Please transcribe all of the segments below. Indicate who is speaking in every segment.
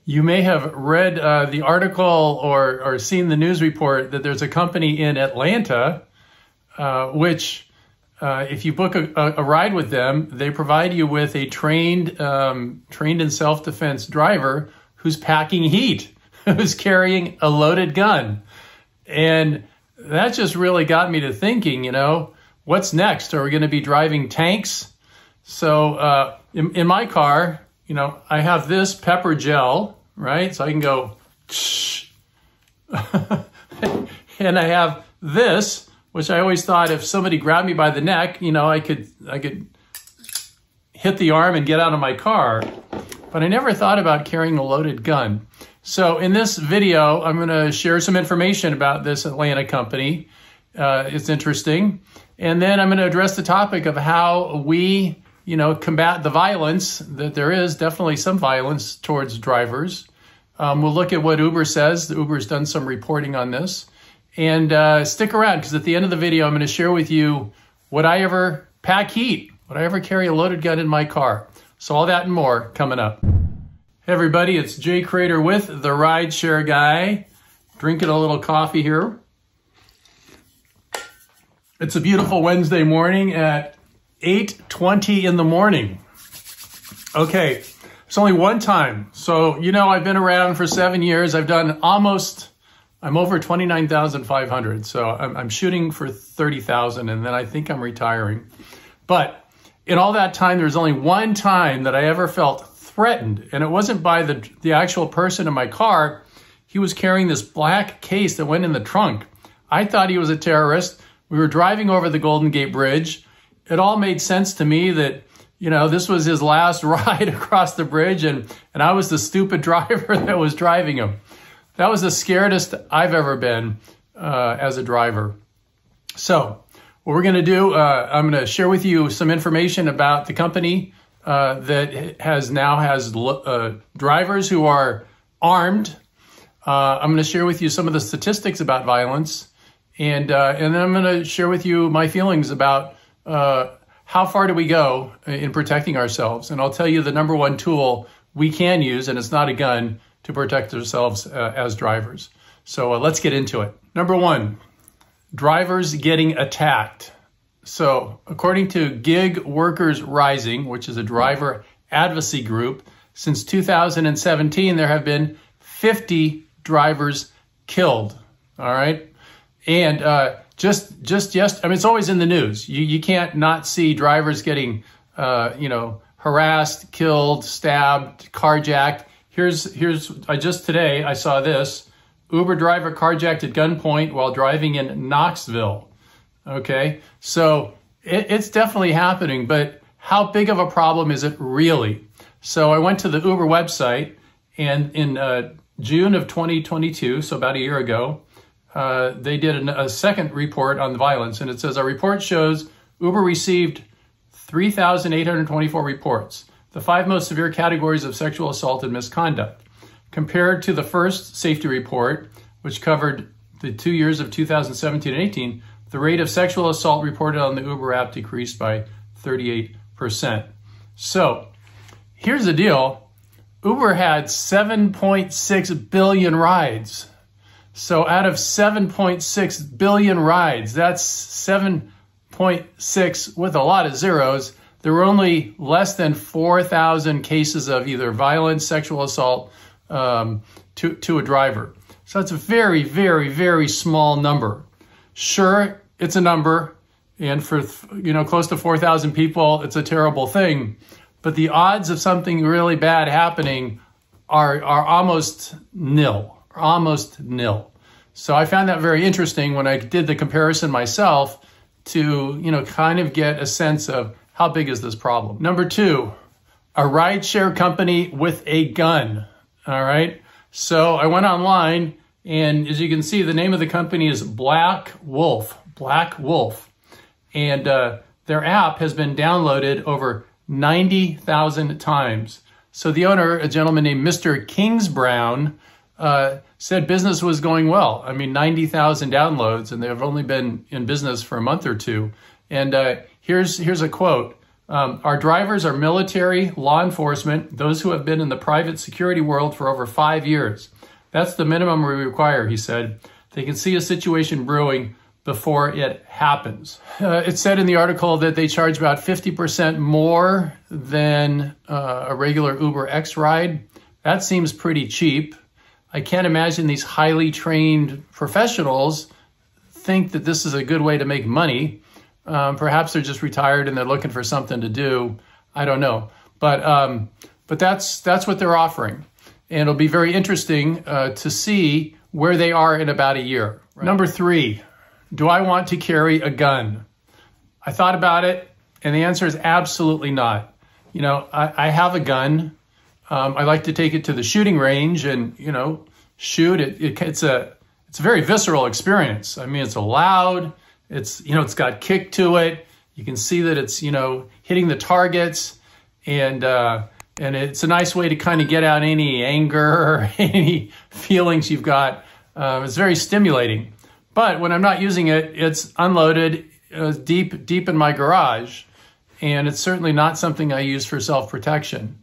Speaker 1: You may have read the article or seen the news report that there's a company in Atlanta which, if you book a ride with them, they provide you with a trained in self-defense driver who's packing heat, who's carrying a loaded gun. And that just really got me to thinking, what's next? Are we going to be driving tanks? So in my car, I have this pepper gel, right? So I can go, and I have this, which I always thought if somebody grabbed me by the neck, I could hit the arm and get out of my car. But I never thought about carrying a loaded gun. So in this video, I'm going to share some information about this Atlanta company. It's interesting. And then I'm going to address the topic of how we combat the violence, that there is definitely some violence towards drivers. We'll look at what Uber says. Uber's done some reporting on this. And stick around, because at the end of the video, I'm going to share with you would I ever pack heat? Would I ever carry a loaded gun in my car? So all that and more coming up. Hey everybody, it's Jay Crater with the RideShare Guy. Drinking a little coffee here. It's a beautiful Wednesday morning at 8:20 in the morning. Okay, it's only one time. So, I've been around for 7 years. I've done I'm over 29,500. So I'm shooting for 30,000 and then I think I'm retiring. But in all that time, there's only one time that I ever felt threatened. And it wasn't by the actual person in my car. He was carrying this black case that went in the trunk. I thought he was a terrorist. We were driving over the Golden Gate Bridge. It all made sense to me that, this was his last ride across the bridge and I was the stupid driver that was driving him. That was the scaredest I've ever been as a driver. So what we're going to do, I'm going to share with you some information about the company that has drivers who are armed. I'm going to share with you some of the statistics about violence. And then I'm going to share with you my feelings about how far do we go in protecting ourselves. And I'll tell you the number one tool we can use, and it's not a gun, to protect ourselves as drivers. So let's get into it. Number one, drivers getting attacked. So according to Gig Workers Rising, which is a driver advocacy group, since 2017, there have been 50 drivers killed. All right. And just it's always in the news. You can't not see drivers getting, harassed, killed, stabbed, carjacked. Today I saw this. Uber driver carjacked at gunpoint while driving in Knoxville. Okay, so it's definitely happening, but how big of a problem is it really? So I went to the Uber website, and in June of 2022, so about a year ago, they did a second report on the violence, and it says our report shows Uber received 3,824 reports, the 5 most severe categories of sexual assault and misconduct. Compared to the first safety report, which covered the 2 years of 2017 and 18, the rate of sexual assault reported on the Uber app decreased by 38%. So here's the deal. Uber had 7.6 billion rides. So out of 7.6 billion rides, that's 7.6 with a lot of zeros. There were only less than 4,000 cases of either violence, sexual assault to a driver. So it's a very, very, very small number. Sure, it's a number, and for close to 4,000 people, it's a terrible thing. But the odds of something really bad happening are almost nil. So I found that very interesting when I did the comparison myself to kind of get a sense of how big is this problem. Number two, a rideshare company with a gun. All right. So I went online, and as you can see, the name of the company is Black Wolf. And their app has been downloaded over 90,000 times. So the owner, a gentleman named Mr. Kingsbrown, said business was going well. I mean, 90,000 downloads, and they've only been in business for a month or two. And here's a quote. Our drivers are military, law enforcement, those who have been in the private security world for over 5 years. That's the minimum we require, he said. They can see a situation brewing before it happens. It said in the article that they charge about 50% more than a regular Uber X ride. That seems pretty cheap. I can't imagine these highly trained professionals think that this is a good way to make money. Perhaps they're just retired and they're looking for something to do. I don't know. But that's what they're offering. And it'll be very interesting to see where they are in about a year. Right. Number 3, do I want to carry a gun? I thought about it, and the answer is absolutely not. You know, I have a gun. I like to take it to the shooting range and, you know, shoot it. It's a very visceral experience. I mean, it's loud. It's, you know, it's got kick to it. You can see that it's, you know, hitting the targets, and it's a nice way to kind of get out any anger or any feelings you've got. It's very stimulating. But when I'm not using it, it's unloaded deep in my garage, and it's certainly not something I use for self-protection.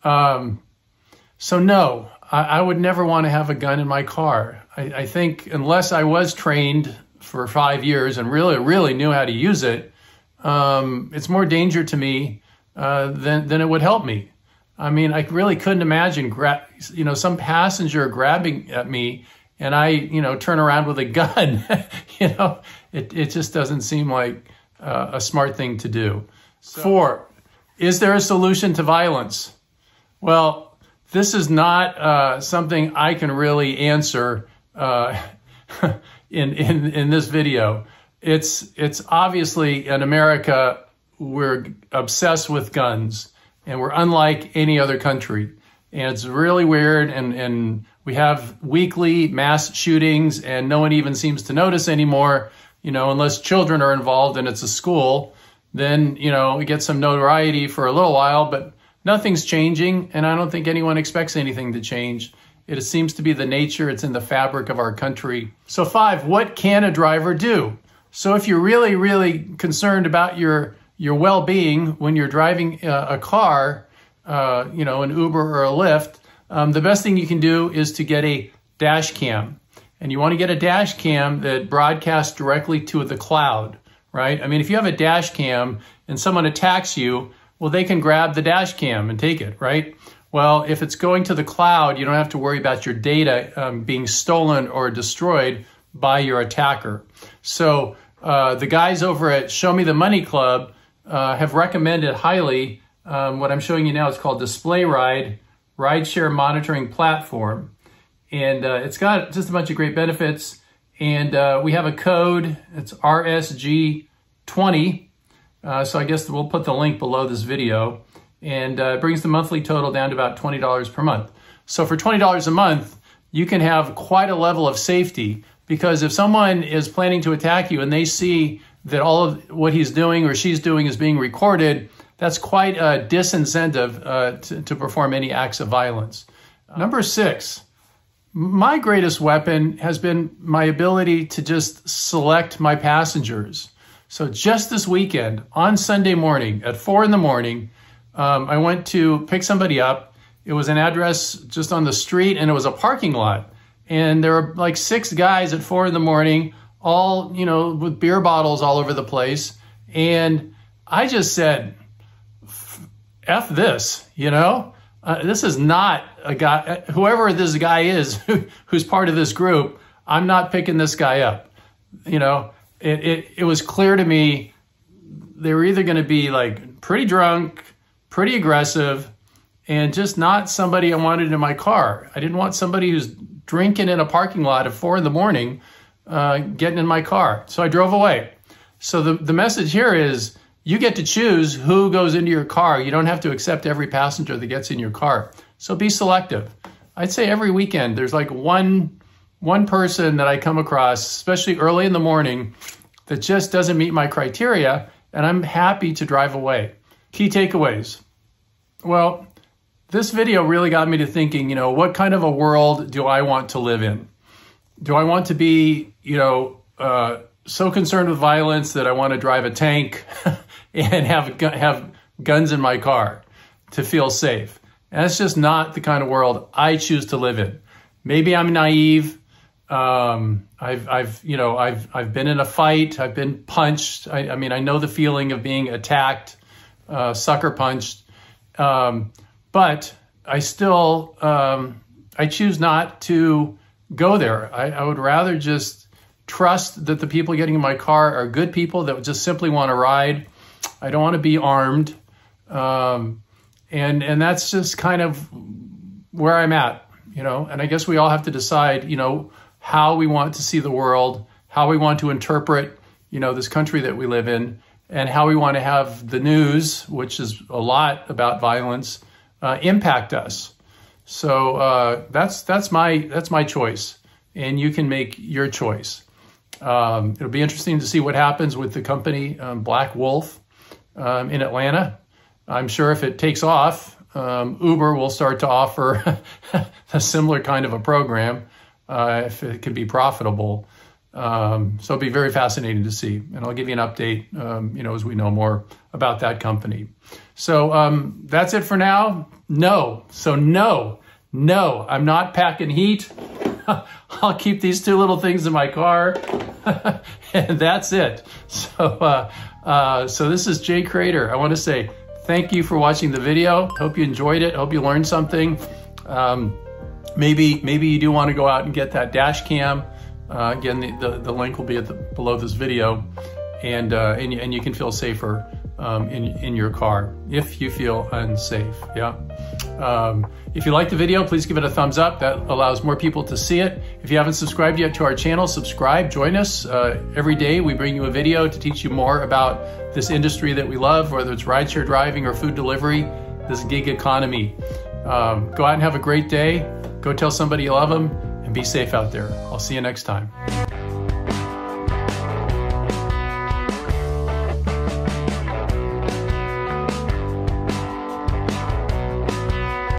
Speaker 1: So no, I would never want to have a gun in my car. I think unless I was trained for 5 years and really knew how to use it, it's more danger to me than it would help me. I mean, I really couldn't imagine, some passenger grabbing at me and I, turn around with a gun. It just doesn't seem like a smart thing to do. 4, is there a solution to violence? Well, this is not something I can really answer in this video. It's obviously in America, we're obsessed with guns, and we're unlike any other country. And it's really weird, and we have weekly mass shootings, and no one even seems to notice anymore, unless children are involved and it's a school. Then, we get some notoriety for a little while, but nothing's changing, and I don't think anyone expects anything to change. It seems to be the nature, it's in the fabric of our country. So 5, what can a driver do? So if you're really concerned about your well-being when you're driving a car, an Uber or a Lyft, the best thing you can do is to get a dash cam. And you want to get a dash cam that broadcasts directly to the cloud, right? I mean, if you have a dash cam and someone attacks you, well, they can grab the dash cam and take it, right? Well, if it's going to the cloud, you don't have to worry about your data being stolen or destroyed by your attacker. So the guys over at Show Me the Money Club have recommended highly what I'm showing you now. It's called DisplayRide, RideShare Monitoring Platform. And it's got just a bunch of great benefits. And we have a code, it's RSG20. So I guess we'll put the link below this video. And it brings the monthly total down to about $20 per month. So for $20 a month, you can have quite a level of safety, because if someone is planning to attack you and they see that all of what he's doing or she's doing is being recorded, that's quite a disincentive to perform any acts of violence. Number 6, my greatest weapon has been my ability to just select my passengers. So just this weekend, on Sunday morning at 4 in the morning, I went to pick somebody up. It was an address just on the street, and it was a parking lot. And there were like 6 guys at 4 in the morning, all, with beer bottles all over the place. And I just said, F this, this is not a guy, whoever this guy is who's part of this group, I'm not picking this guy up. It was clear to me they were either going to be like pretty drunk, pretty aggressive, and just not somebody I wanted in my car. I didn't want somebody who's drinking in a parking lot at 4 in the morning, getting in my car. So I drove away. So the message here is you get to choose who goes into your car. You don't have to accept every passenger that gets in your car. So be selective. I'd say every weekend there's like one person that I come across, especially early in the morning, that just doesn't meet my criteria, and I'm happy to drive away. Key takeaways. Well, this video really got me to thinking, what kind of a world do I want to live in? Do I want to be, so concerned with violence that I want to drive a tank and have guns in my car to feel safe. And it's just not the kind of world I choose to live in. Maybe I'm naive. I've been in a fight. I've been punched. I mean, I know the feeling of being attacked, sucker punched. But I still, I choose not to go there. I would rather just trust that the people getting in my car are good people that just simply want to ride. I don't want to be armed. And that's just kind of where I'm at, and I guess we all have to decide, how we want to see the world, how we want to interpret, this country that we live in, and how we want to have the news, which is a lot about violence, impact us. So that's my choice, and you can make your choice. It'll be interesting to see what happens with the company Black Wolf in Atlanta. I'm sure if it takes off, Uber will start to offer a similar kind of a program if it can be profitable. So it'll be very fascinating to see. And I'll give you an update, as we know more about that company. So that's it for now. No, I'm not packing heat. I'll keep these two little things in my car. And that's it. So this is Jay Crater. I want to say thank you for watching the video. Hope you enjoyed it. Hope you learned something. Maybe you do want to go out and get that dash cam. Again, the link will be below this video, and you can feel safer in your car if you feel unsafe. Yeah. If you like the video, please give it a thumbs up. That allows more people to see it. If you haven't subscribed yet to our channel, subscribe. Join us. Every day we bring you a video to teach you more about this industry that we love, whether it's rideshare driving or food delivery, this gig economy. Go out and have a great day. Go tell somebody you love them, and be safe out there. I'll see you next time.